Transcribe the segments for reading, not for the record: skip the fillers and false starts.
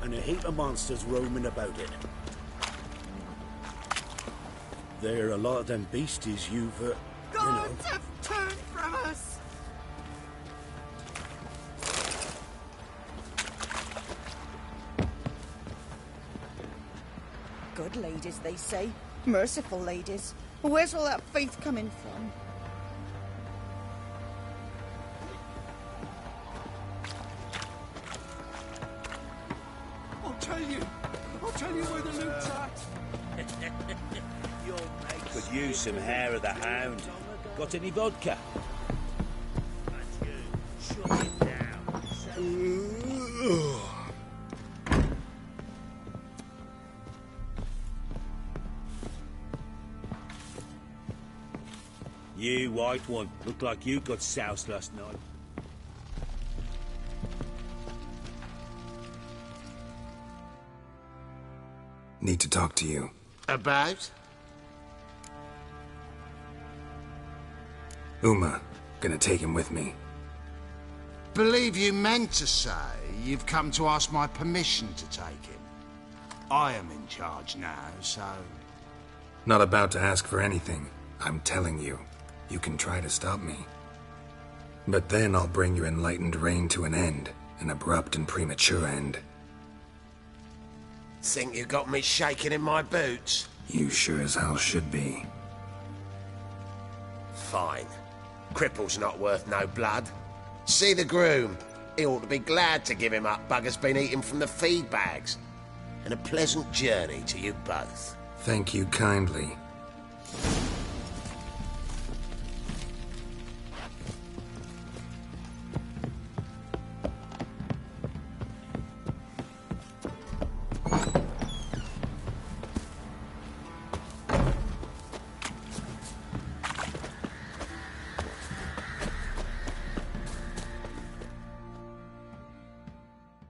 and a heap of monsters roaming about it. There are a lot of them beasties you've, Gods have turned from us! Good ladies, they say. Merciful ladies. Where's all that faith coming from? I'll tell you where the loot's at. Could use some hair of the hound. Got any vodka? Shut it down. You white one, looked like you got soused last night. Need to talk to you. About? Uma. Gonna take him with me. Believe you meant to say you've come to ask my permission to take him. I am in charge now, so... Not about to ask for anything. I'm telling you. You can try to stop me. But then I'll bring your enlightened reign to an end. An abrupt and premature end. Think you got me shaking in my boots? You sure as hell should be. Fine. Cripple's not worth no blood. See the groom. He ought to be glad to give him up. Bugger's been eating from the feed bags. And a pleasant journey to you both. Thank you kindly.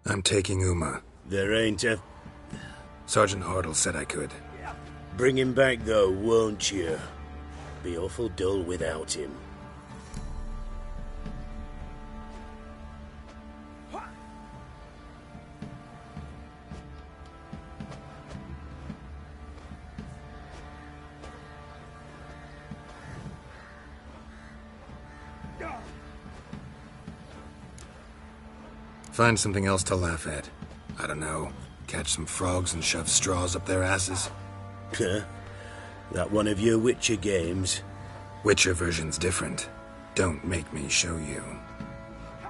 I'm taking Uma. There ain't a... Sergeant Hartle said I could. Bring him back, though, won't you? Be awful dull without him. Find something else to laugh at. I don't know. Catch some frogs and shove straws up their asses. That one of your Witcher games? Witcher version's different. Don't make me show you.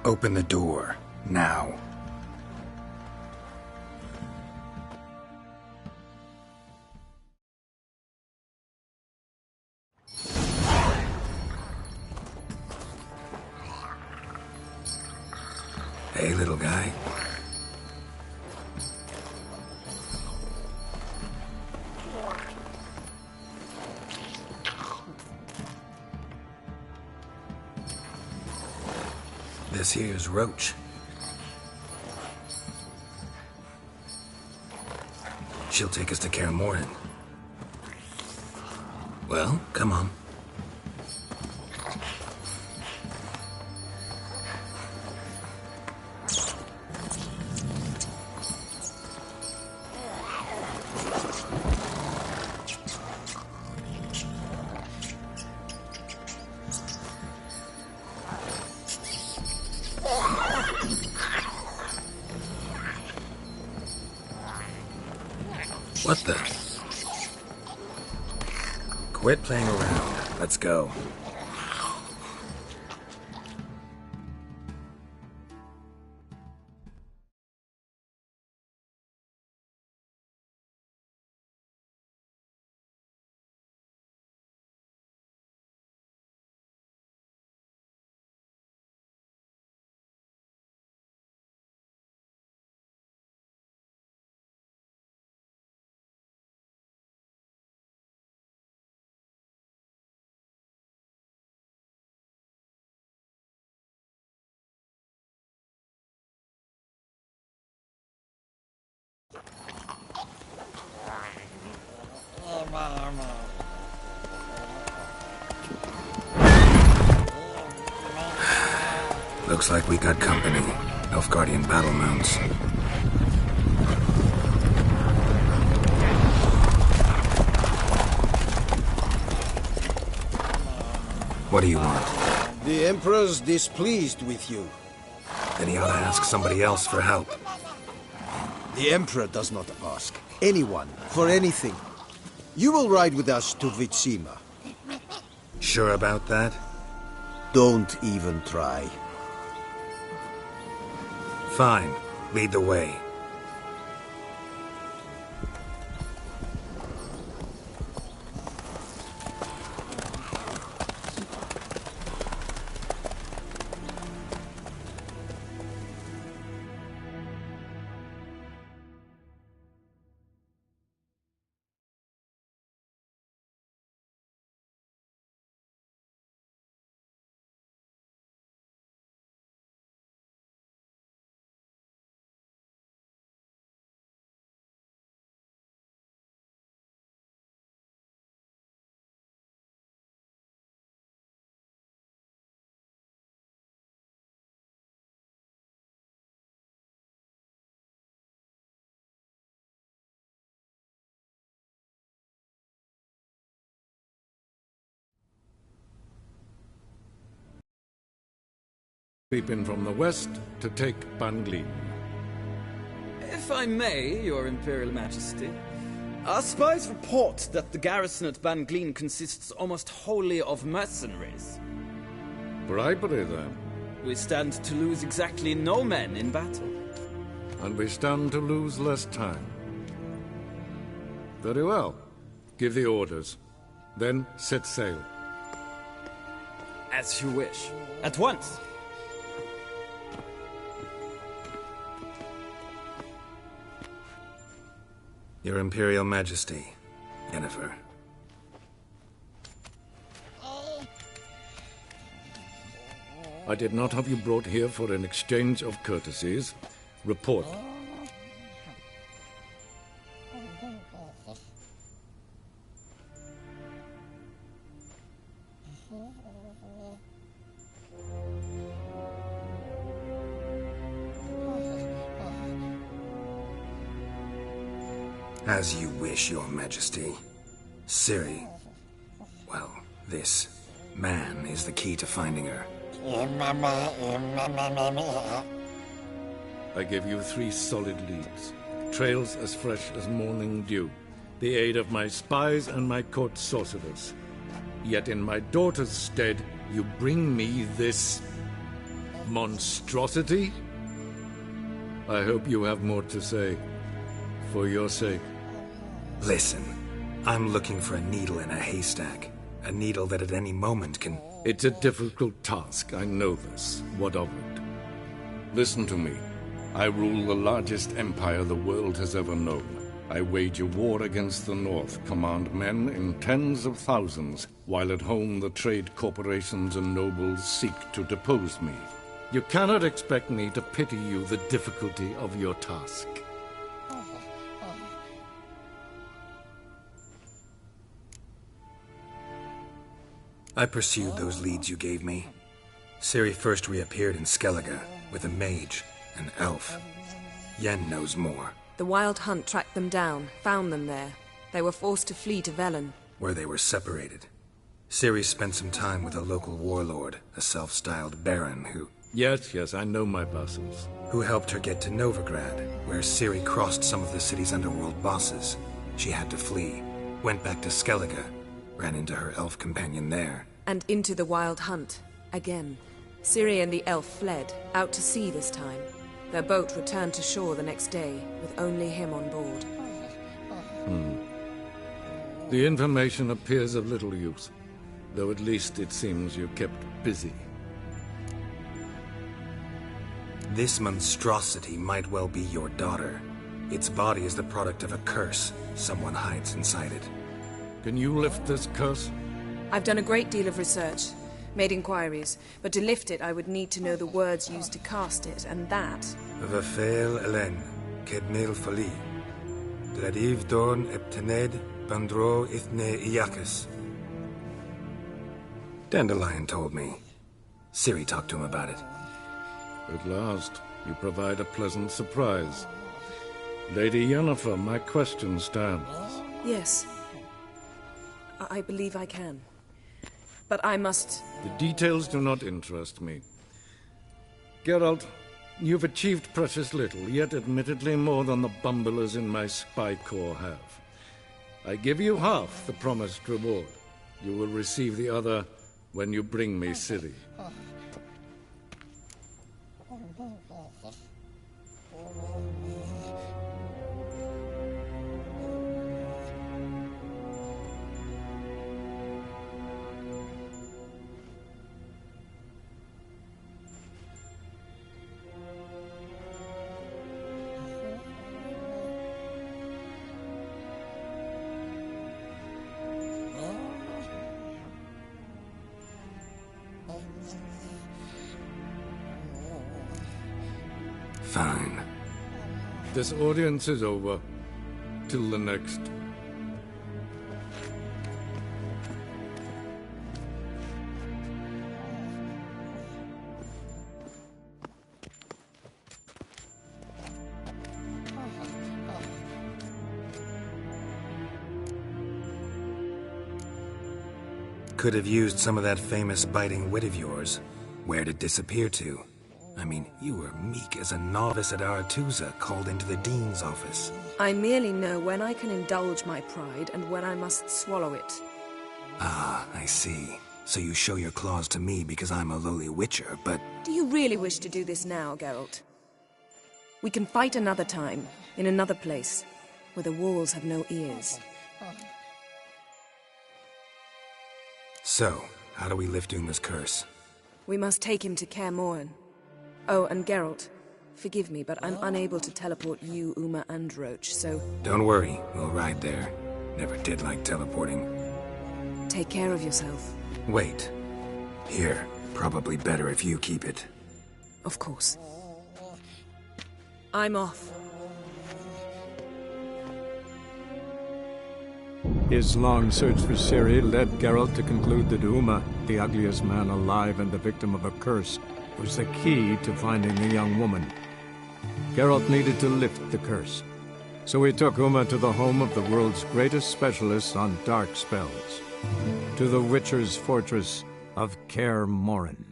Open the door. Now. Hey, little guy. This here's Roach. She'll take us to Kaer Morhen. Well, come on. What the? Quit playing around. Let's go. Looks like we got company. Nilfgaardian battle mounts. What do you want? The Emperor's displeased with you. Then he ought to ask somebody else for help. The Emperor does not ask anyone for anything. You will ride with us to Vitsima. Sure about that? Don't even try. Fine. Lead the way. Creep in from the west to take Banglin. If I may, Your Imperial Majesty, our spies report that the garrison at Banglin consists almost wholly of mercenaries. Bribery, then. We stand to lose exactly no men in battle. And we stand to lose less time. Very well. Give the orders. Then set sail. As you wish. At once! Your Imperial Majesty, Yennefer. I did not have you brought here for an exchange of courtesies. Report. As you wish, Your Majesty. Ciri, well, this man is the key to finding her. I give you 3 solid leads. Trails as fresh as morning dew. The aid of my spies and my court sorcerers. Yet in my daughter's stead, you bring me this monstrosity? I hope you have more to say. For your sake. Listen, I'm looking for a needle in a haystack. A needle that at any moment can... It's a difficult task, I know this. What of it? Listen to me. I rule the largest empire the world has ever known. I wage a war against the North, command men in tens of thousands, while at home the trade corporations and nobles seek to depose me. You cannot expect me to pity you the difficulty of your task. I pursued those leads you gave me. Ciri first reappeared in Skellige with a mage, an elf. Yen knows more. The Wild Hunt tracked them down, found them there. They were forced to flee to Velen. Where they were separated. Ciri spent some time with a local warlord, a self-styled baron who... Yes, I know my vassals. Who helped her get to Novigrad, where Ciri crossed some of the city's underworld bosses. She had to flee. Went back to Skellige. Ran into her elf companion there. And into the Wild Hunt. Again. Ciri and the elf fled, out to sea this time. Their boat returned to shore the next day, with only him on board. The information appears of little use, though at least it seems you kept busy. This monstrosity might well be your daughter. Its body is the product of a curse. Someone hides inside it. Can you lift this curse? I've done a great deal of research, made inquiries, but to lift it I would need to know the words used to cast it, and that... Vafel Elen, Kedmil Fali, Gladiv Dorn Eptened, Bandro Ithne Iacus. Dandelion told me. Ciri talked to him about it. At last, you provide a pleasant surprise. Lady Yennefer, my question stands. Yes. I believe I can. But I must... The details do not interest me. Geralt, you've achieved precious little, yet admittedly more than the bumblers in my spy corps have. I give you half the promised reward. You will receive the other when you bring me Ciri. Fine. This audience is over. Till the next. Could have used some of that famous biting wit of yours. Where'd it disappear to? I mean, you were meek as a novice at Aretusa called into the Dean's office. I merely know when I can indulge my pride and when I must swallow it. Ah, I see. So you show your claws to me because I'm a lowly witcher, but... Do you really wish to do this now, Geralt? We can fight another time, in another place, where the walls have no ears. So, how do we lift Uma's curse? We must take him to Kaer Morhen. Oh, and Geralt, forgive me, but I'm unable to teleport you, Uma, and Roach, so... Don't worry, we'll ride there. Never did like teleporting. Take care of yourself. Wait. Here, probably better if you keep it. Of course. I'm off. His long search for Ciri led Geralt to conclude that Uma, the ugliest man alive and the victim of a curse, was the key to finding the young woman. Geralt needed to lift the curse, so he took Uma to the home of the world's greatest specialists on dark spells, to the Witcher's fortress of Kaer Morhen.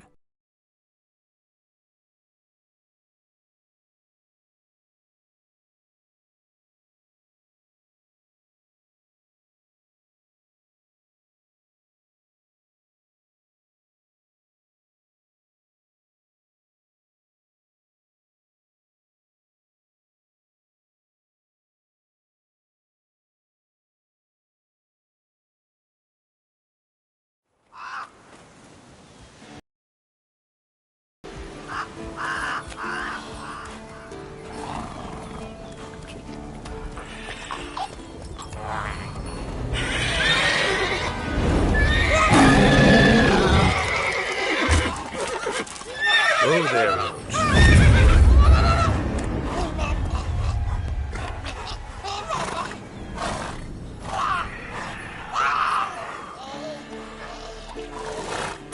Oh, there, Roach.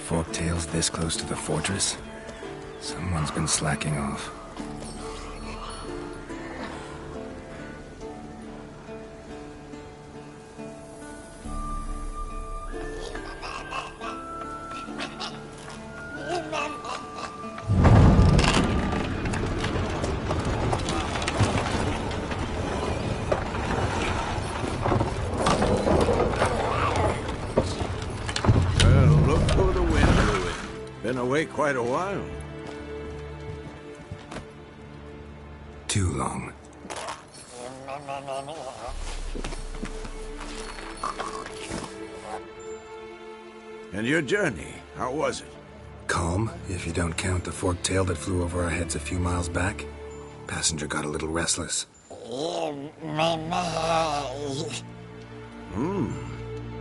Forktail's this close to the fortress? Someone's been slacking off. Been away quite a while. Too long. And your journey, how was it? Calm, if you don't count the forktail that flew over our heads a few miles back. Passenger got a little restless.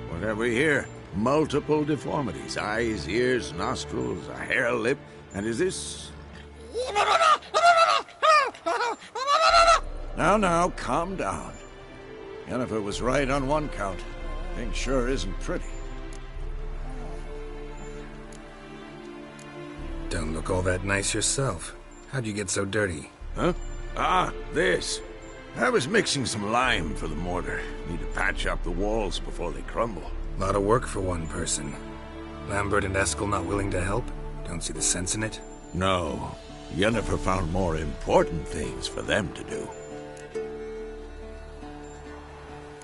What have we here? Multiple deformities. Eyes, ears, nostrils, a hair lip. And is this... Now, calm down. Yennefer was right on one count. Thing sure isn't pretty. Don't look all that nice yourself. How'd you get so dirty? Huh? Ah, this. I was mixing some lime for the mortar. Need to patch up the walls before they crumble. Lot of work for one person. Lambert and Eskel not willing to help? Don't see the sense in it? No. Yennefer found more important things for them to do.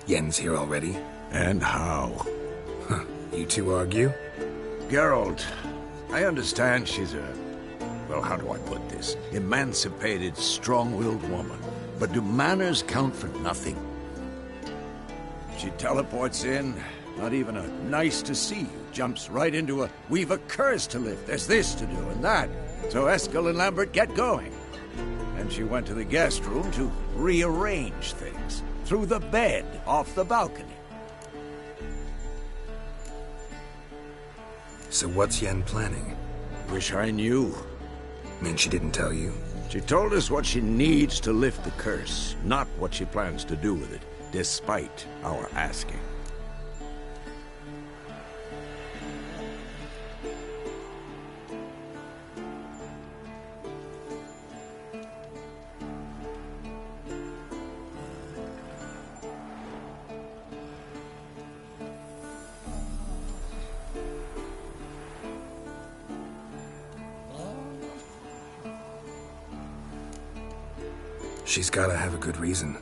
Yen's here already? And how? Huh. You two argue? Geralt, I understand she's a... well, how do I put this? Emancipated, strong-willed woman. But do manners count for nothing? She teleports in, not even a nice to see you, jumps right into a we've a curse to lift, there's this to do and that. So Eskel and Lambert get going. And she went to the guest room to rearrange things. Through the bed, off the balcony. So what's Yen planning? Wish I knew. Mean she didn't tell you? She told us what she needs to lift the curse, not what she plans to do with it, despite our asking. She's gotta have a good reason.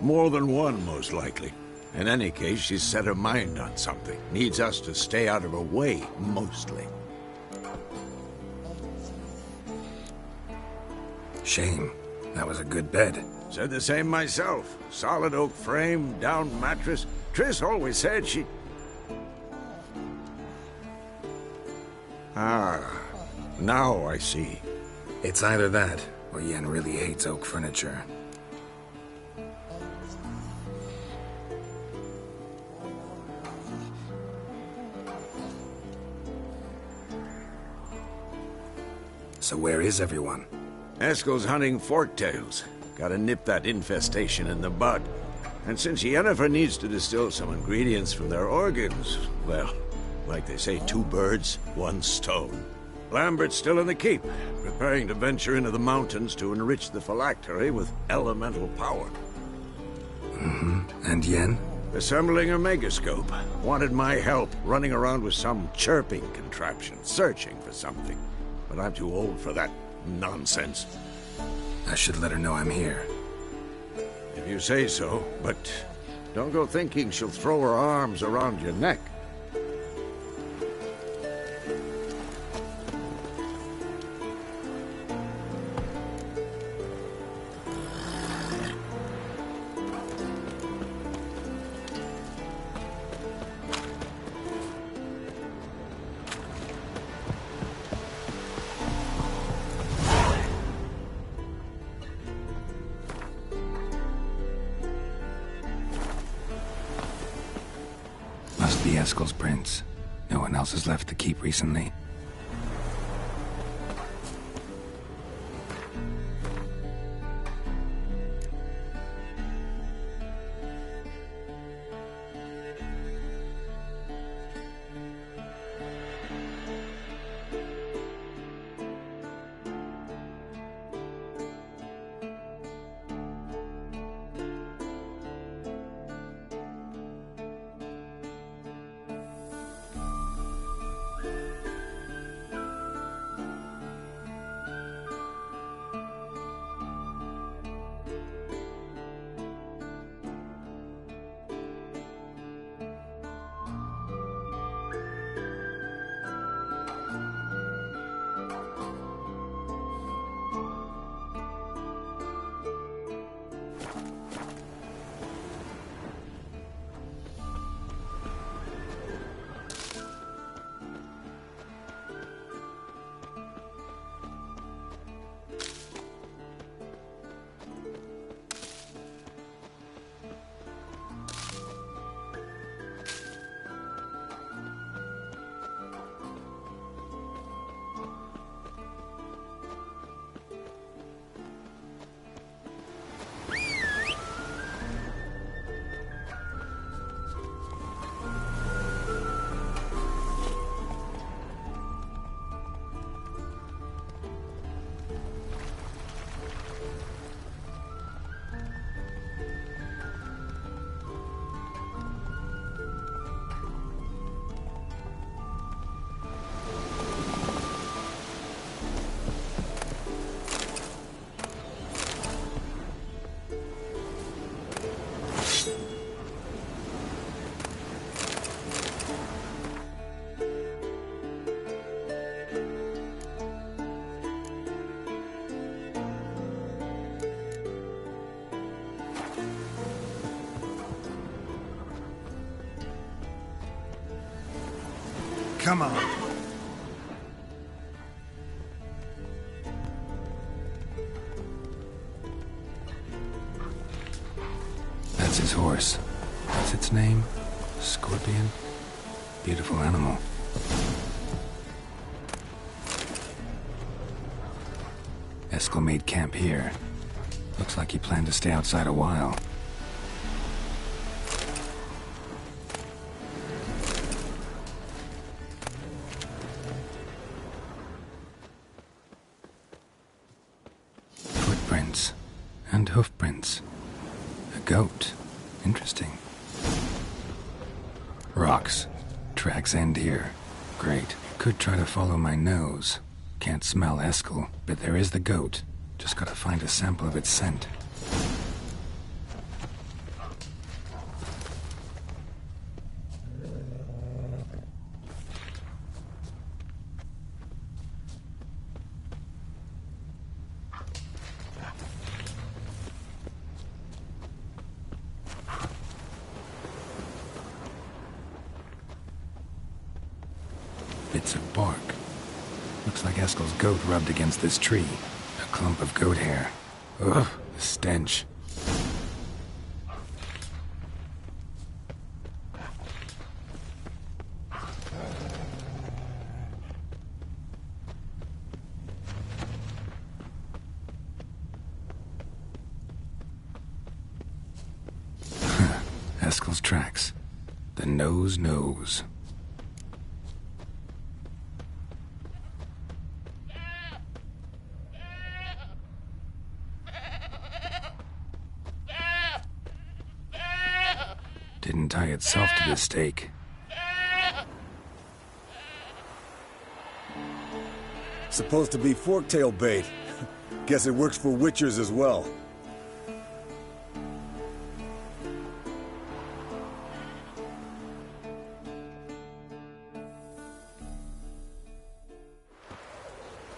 More than one, most likely. In any case, she's set her mind on something. Needs us to stay out of her way, mostly. Shame. That was a good bed. Said the same myself. Solid oak frame, down mattress. Triss always said she... Ah, now I see. It's either that, or Yen really hates oak furniture. So where is everyone? Eskel's hunting forktails. Gotta nip that infestation in the bud. And since Yennefer needs to distill some ingredients from their organs, well, like they say, 2 birds, 1 stone. Lambert's still in the keep, preparing to venture into the mountains to enrich the phylactery with elemental power. And Yen? Assembling a megascope. Wanted my help running around with some chirping contraption, searching for something. But I'm too old for that nonsense. I should let her know I'm here. If you say so, but don't go thinking she'll throw her arms around your neck. Must be Eskel's prints. No one else has left the keep recently. Come on. That's his horse. What's its name? Scorpion? Beautiful animal. Eskel made camp here. Looks like he planned to stay outside a while. Footprints. And hoofprints. A goat. Interesting. Rocks. Tracks end here. Great. Could try to follow my nose. Can't smell Eskel, but there is the goat. Just gotta find a sample of its scent. Bits of bark. Looks like Eskel's goat rubbed against this tree. A clump of goat hair. Ugh, the stench. Eskel's tracks. The nose knows. Didn't tie itself to the stake. Supposed to be forktail bait. Guess it works for witchers as well.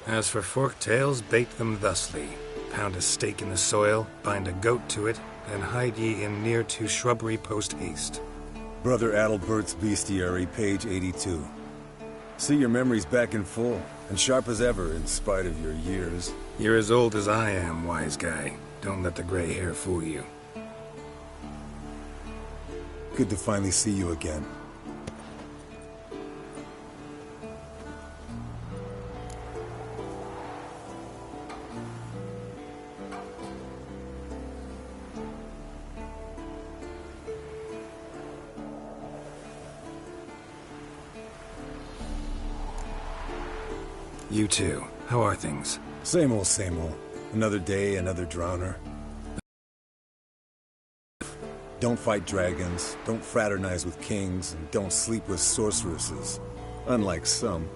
As for forktails, bait them thusly. Pound a stake in the soil, bind a goat to it, and hide ye in near to shrubbery post haste. Brother Adalbert's Bestiary, page 82. See your memories back in full, and sharp as ever in spite of your years. You're as old as I am, wise guy. Don't let the gray hair fool you. Good to finally see you again. You too. How are things? Same old, same old. Another day, another drowner. Don't fight dragons, don't fraternize with kings, and don't sleep with sorceresses. Unlike some.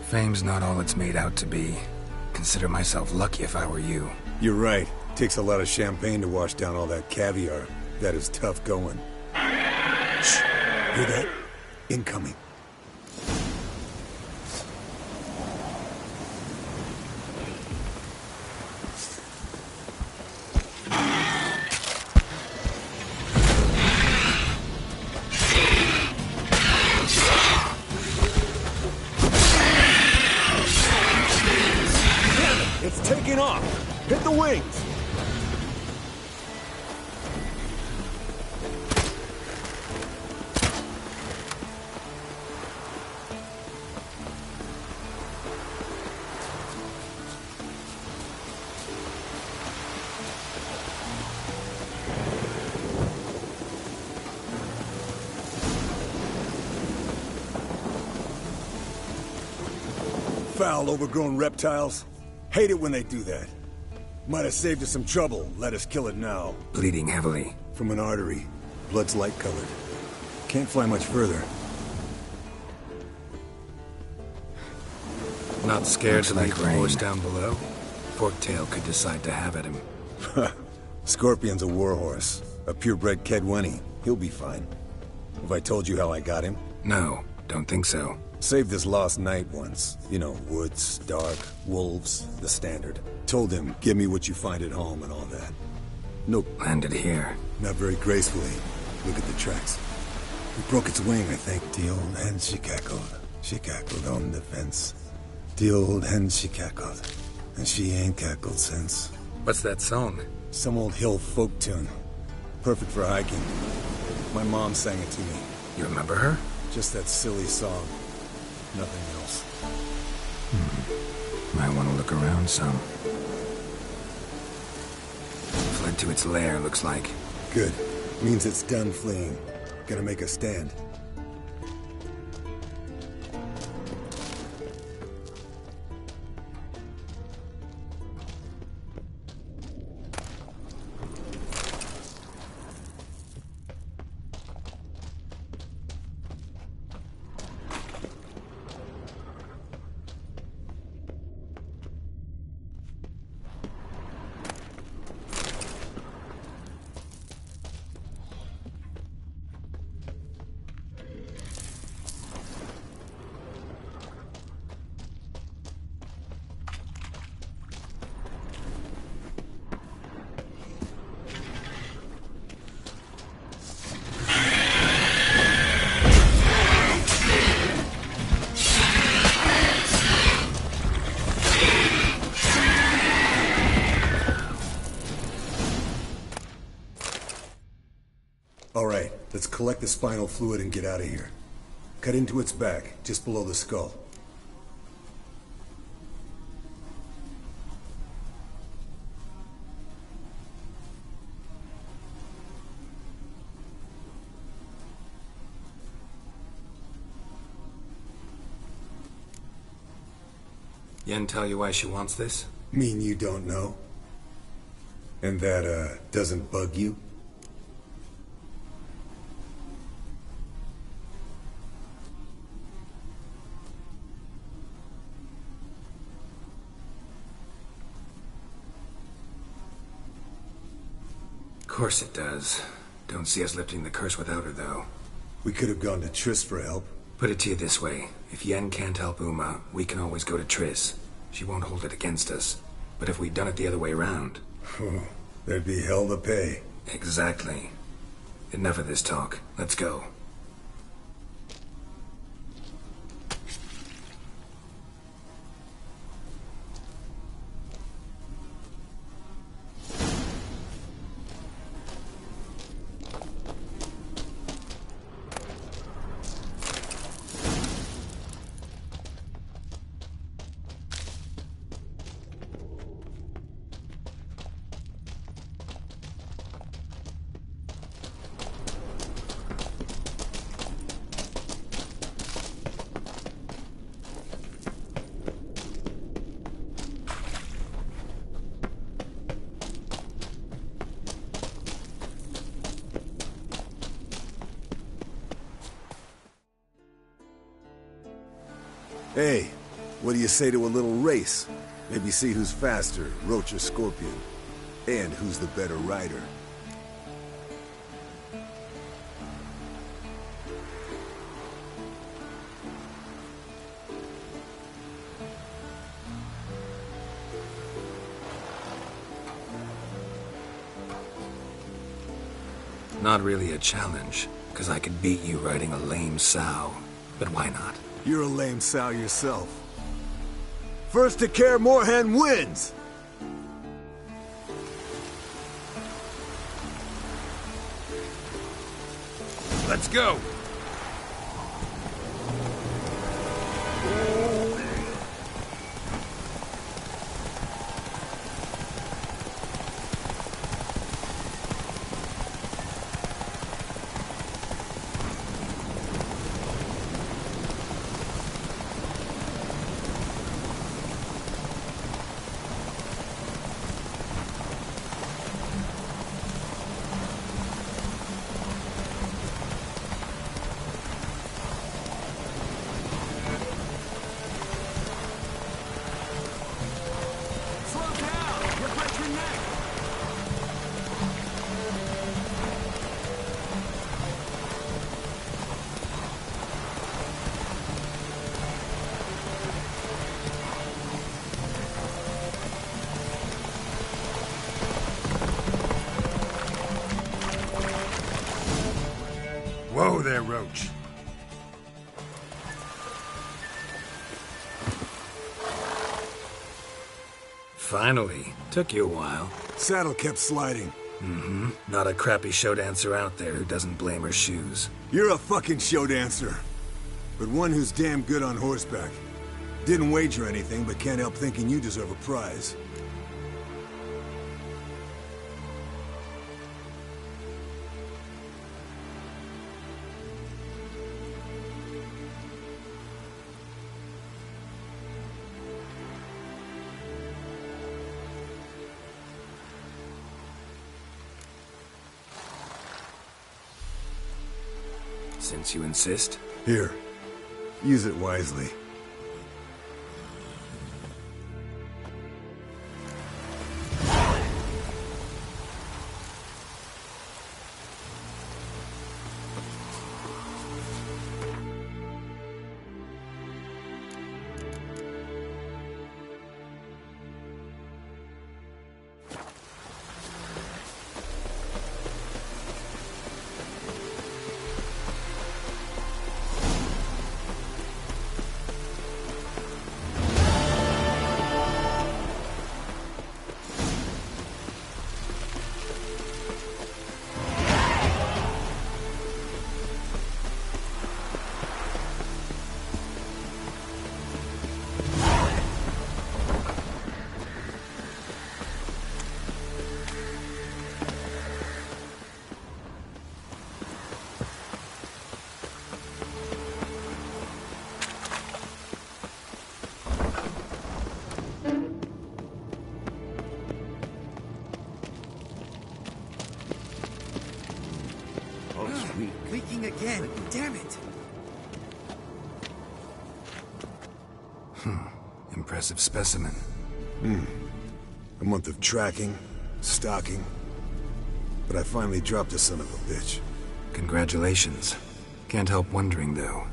Fame's not all it's made out to be. Consider myself lucky if I were you. You're right. Takes a lot of champagne to wash down all that caviar. That is tough going. Shh. Hear that? Incoming. It's taking off! Hit the wings! Foul, overgrown reptiles. Hate it when they do that. Might have saved us some trouble. Let us kill it now. Bleeding heavily. From an artery. Blood's light-colored. Can't fly much further. Not scared to leave the horse down below? Forktail could decide to have at him. Scorpion's a warhorse. A purebred Kedwenny. He'll be fine. Have I told you how I got him? No, don't think so. Saved his lost knight once. You know, woods, dark, wolves, the standard. Told him, give me what you find at home and all that. Nope. Landed here. Not very gracefully. Look at the tracks. It broke its wing, I think. The old hen she cackled. She cackled on the fence. The old hen she cackled. And she ain't cackled since. What's that song? Some old hill folk tune. Perfect for hiking. My mom sang it to me. You remember her? Just that silly song. Nothing else. Might want to look around some. Fled to its lair, looks like. Good. Means it's done fleeing. Gonna make a stand. Alright, let's collect the spinal fluid and get out of here. Cut into its back, just below the skull. Yen tell you why she wants this? Mean you don't know? And that, doesn't bug you? Of course it does. Don't see us lifting the curse without her, though. We could have gone to Triss for help. Put it to you this way. If Yen can't help Uma, we can always go to Triss. She won't hold it against us. But if we'd done it the other way around... There'd be hell to pay. Exactly. Enough of this talk. Let's go. Hey, What do you say to a little race? Maybe see who's faster, Roach or Scorpion. And who's the better rider. Not really a challenge, because I could beat you riding a lame sow. But why not? You're a lame sow yourself. First to Kaer Morhen wins! Let's go! Whoa there, Roach. Finally. Took you a while. Saddle kept sliding. Mm-hmm. Not a crappy show dancer out there who doesn't blame her shoes. You're a fucking show dancer. But one who's damn good on horseback. Didn't wager anything, but can't help thinking you deserve a prize. Since you insist. Here. Use it wisely. Leaking again. Damn it. Impressive specimen. A month of tracking, stalking. But I finally dropped the son of a bitch. Congratulations. Can't help wondering, though.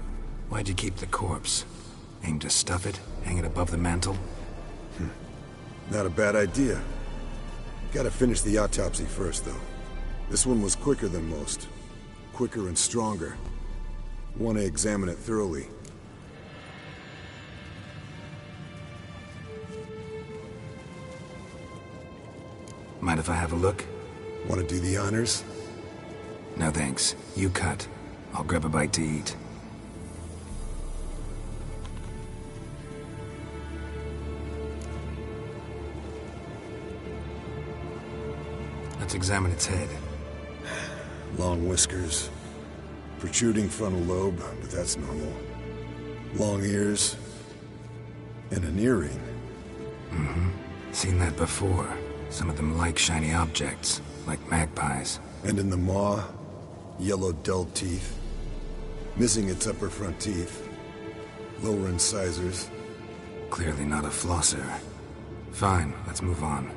Why'd you keep the corpse? Aim to stuff it? Hang it above the mantle? Not a bad idea. Gotta finish the autopsy first, though. This one was quicker than most. Quicker and stronger. Want to examine it thoroughly. Mind if I have a look? Want to do the honors? No thanks. You cut. I'll grab a bite to eat. Let's examine its head. Long whiskers. Protruding frontal lobe, but that's normal. Long ears. And an earring. Seen that before. Some of them like shiny objects, like magpies. And in the maw, yellow dull teeth. Missing its upper front teeth. Lower incisors. clearly not a flosser. Fine, let's move on.